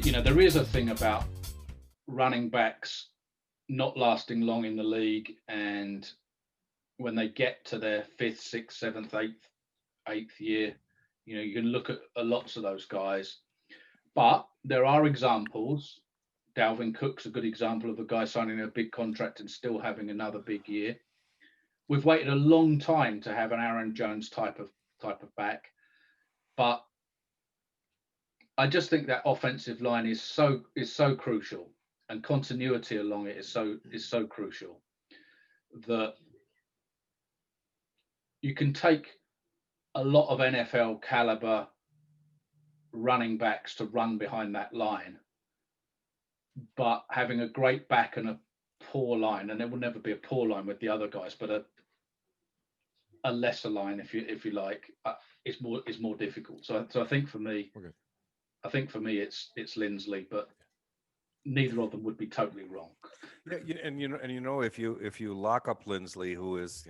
there is a thing about running backs not lasting long in the league, and when they get to their fifth, sixth, seventh, eighth year, you can look at lots of those guys. But there are examples. Dalvin Cook's a good example of a guy signing a big contract and still having another big year. We've waited a long time to have an Aaron Jones type of back, but I just think that offensive line is so crucial, and continuity along it is so crucial that you can take a lot of NFL caliber running backs to run behind that line, but having a great back and a poor line, and there will never be a poor line with the other guys, but a lesser line, if you like, is more difficult. So I think for me, it's Lindsley, but neither of them would be totally wrong. Yeah, and if you lock up Lindsley, who is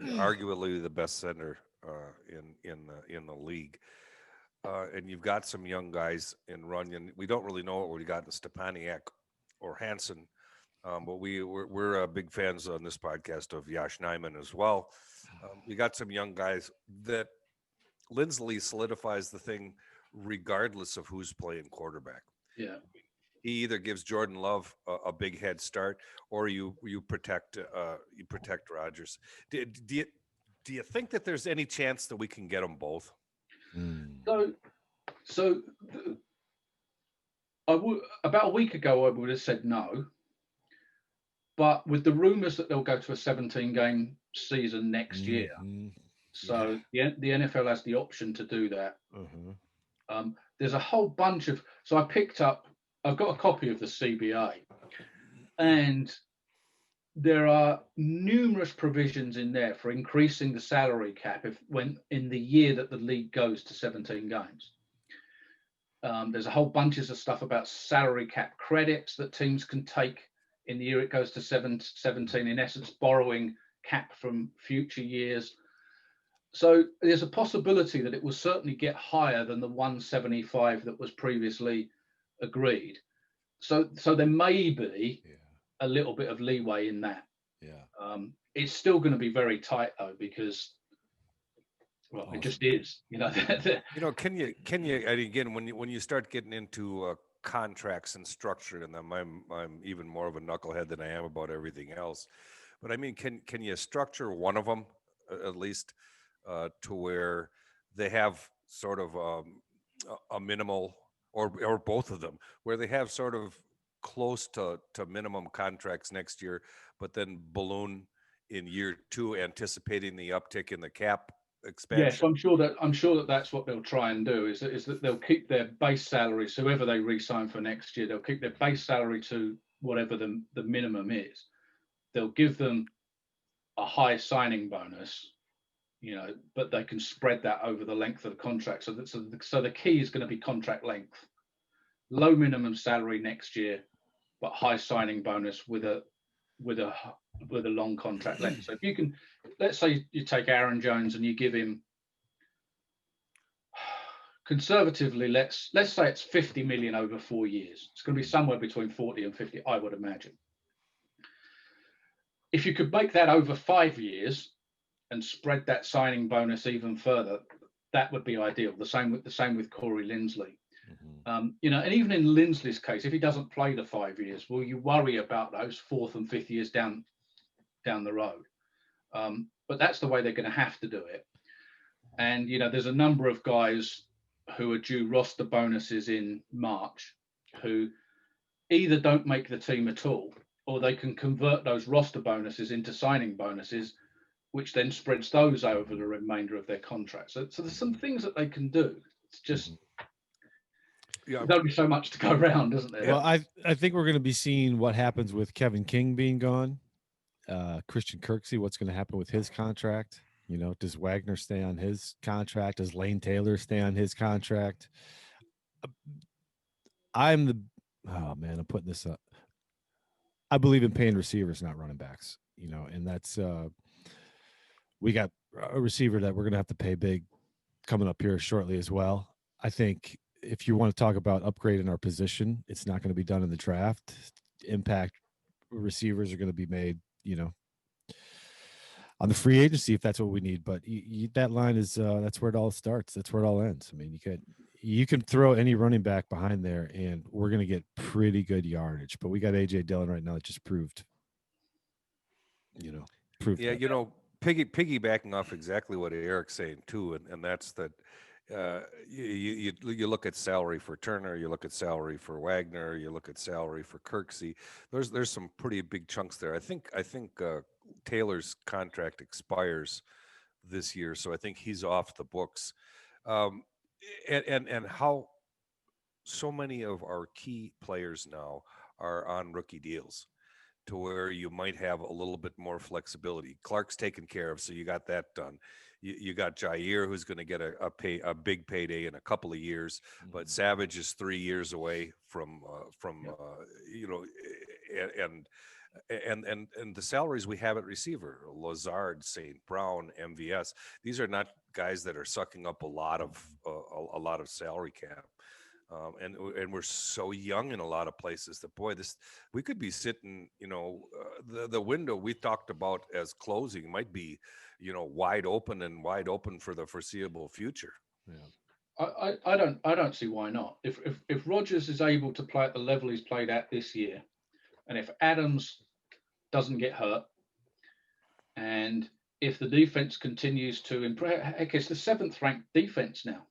arguably the best center in the league, and you've got some young guys in Runyon. We don't really know what we got in Stepaniak or Hansen, but we're big fans on this podcast of Yash Nyman as well. We got some young guys that Lindsley solidifies the thing regardless of who's playing quarterback. Yeah. He either gives Jordan Love a big head start, or you protect Rodgers. Do you think that there's any chance that we can get them both? So about a week ago I would have said no, but with the rumors that they'll go to a 17-game season next year, so the NFL has the option to do that. There's a whole bunch of. So I've got a copy of the CBA, and there are numerous provisions in there for increasing the salary cap when in the year that the league goes to 17 games. There's a whole bunches of stuff about salary cap credits that teams can take in the year it goes to 17, in essence, borrowing cap from future years. So there's a possibility that it will certainly get higher than the 175 that was previously agreed. So there may be a little bit of leeway in that. It's still going to be very tight though, because it just is. Can you and again when you start getting into contracts and structure in them, I'm even more of a knucklehead than I am about everything else. But I mean, can you structure one of them at least to where they have sort of a minimal, or both of them, where they have sort of close to minimum contracts next year, but then balloon in year two, anticipating the uptick in the cap expansion? Yes, I'm sure that that's what they'll try and do. Is that they'll keep their base salaries. Whoever they re-sign for next year, they'll keep their base salary to whatever the minimum is. They'll give them a high signing bonus, but they can spread that over the length of the contract. So the key is going to be contract length. Low minimum salary next year, but high signing bonus with a long contract length. So if you can, let's say you take Aaron Jones and you give him, conservatively, let's say it's 50 million over 4 years. It's going to be somewhere between 40 and 50, I would imagine. If you could make that over 5 years and spread that signing bonus even further, that would be ideal. The same with Corey Lindsley. And even in Lindsley's case, if he doesn't play the 5 years, will you worry about those 4th and 5th years down the road? But that's the way they're going to have to do it. And there's a number of guys who are due roster bonuses in March who either don't make the team at all, or they can convert those roster bonuses into signing bonuses, which then spreads those over the remainder of their contract. So there's some things that they can do. It's just there's only so much to go around, isn't there? Well, I think we're going to be seeing what happens with Kevin King being gone. Christian Kirksey, what's going to happen with his contract? Does Wagner stay on his contract? Does Lane Taylor stay on his contract? I'm putting this up. I believe in paying receivers, not running backs, and that's we got a receiver that we're going to have to pay big coming up here shortly as well. I think if you want to talk about upgrading our position, it's not going to be done in the draft. Impact receivers are going to be made, on the free agency if that's what we need. But that line is that's where it all starts. That's where it all ends. I mean, you can throw any running back behind there, and we're going to get pretty good yardage. But we got AJ Dillon right now that just proved. Yeah, that. Piggybacking off exactly what Eric's saying too, and that's that. You look at salary for Turner, you look at salary for Wagner, you look at salary for Kirksey. There's some pretty big chunks there. I think Taylor's contract expires this year, so I think he's off the books. And how so many of our key players now are on rookie deals, to where you might have a little bit more flexibility. Clark's taken care of, so you got that done. You got Jair, who's going to get a big payday in a couple of years, but Savage is 3 years away from and the salaries we have at receiver, Lazard, St. Brown, MVS, these are not guys that are sucking up a lot of salary cap. And we're so young in a lot of places that, boy, we could be sitting, the window we talked about as closing might be, wide open for the foreseeable future. Yeah. I don't see why not. If Rodgers is able to play at the level he's played at this year, and if Adams doesn't get hurt, and if the defense continues to improve, heck, it's the 7th ranked defense now,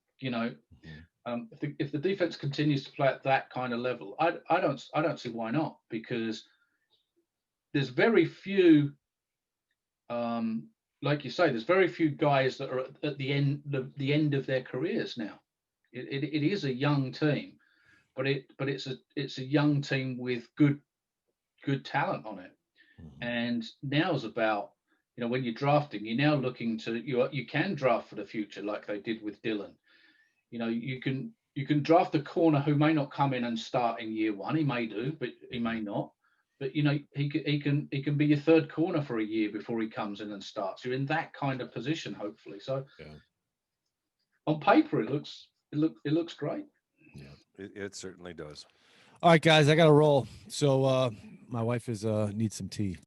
if the defense continues to play at that kind of level, I don't see why not, because there's very few, like you say, there's very few guys that are at the end of their careers now. It is a young team, but it's a young team with good talent on it. And now's about, when you're drafting, you're now looking to you can draft for the future like they did with Dillon. You can draft a corner who may not come in and start in year one. He may do, but he may not. But he can be your third corner for a year before he comes in and starts. You're in that kind of position, hopefully. So on paper, it looks great. Yeah, it certainly does. All right, guys, I got to roll. So my wife needs some tea.